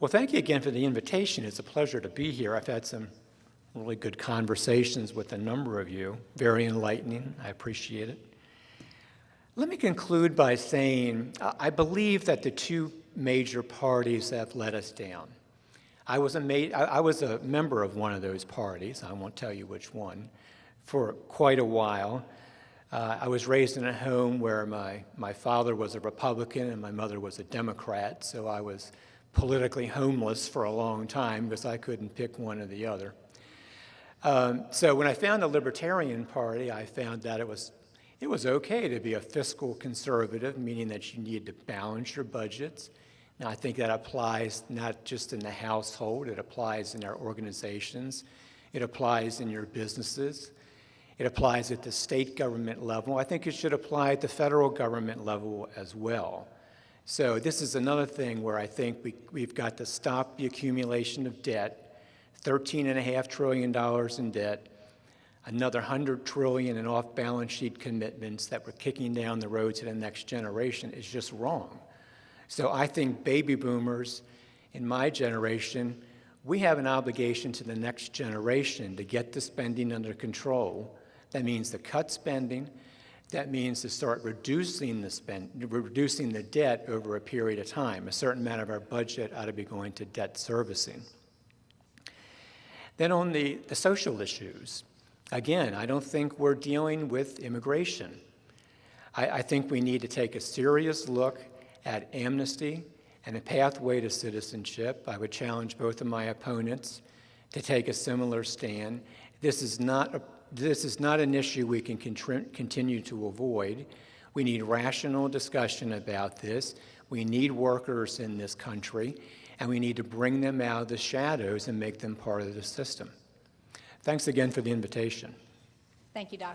Well, thank you again for the invitation. It's a pleasure to be here. I've had some really good conversations with a number of you. Very enlightening. I appreciate it. Let me conclude by saying I believe that the two major parties have let us down. I was a member of one of those parties, I won't tell you which one, for quite a while. I was raised in a home where my father was a Republican and my mother was a Democrat, so I was politically homeless for a long time because I couldn't pick one or the other. So when I found the Libertarian Party, I found that it was okay to be a fiscal conservative, meaning that you need to balance your budgets. Now, I think that applies not just in the household, it applies in our organizations, it applies in your businesses, it applies at the state government level. I think it should apply at the federal government level as well. So this is another thing where I think we've got to stop the accumulation of debt, $13.5 trillion in debt, another $100 trillion in off-balance sheet commitments that we're kicking down the road to the next generation is just wrong. So I think baby boomers in my generation, we have an obligation to the next generation to get the spending under control. That means to cut spending. That means to start reducing the debt over a period of time. A certain amount of our budget ought to be going to debt servicing. Then on the social issues, again, I don't think we're dealing with immigration. I think we need to take a serious look at amnesty and a pathway to citizenship. I would challenge both of my opponents to take a similar stand. This is not an issue we can continue to avoid. We need rational discussion about this. We need workers in this country, and we need to bring them out of the shadows and make them part of the system. Thanks again for the invitation. Thank you, Dr.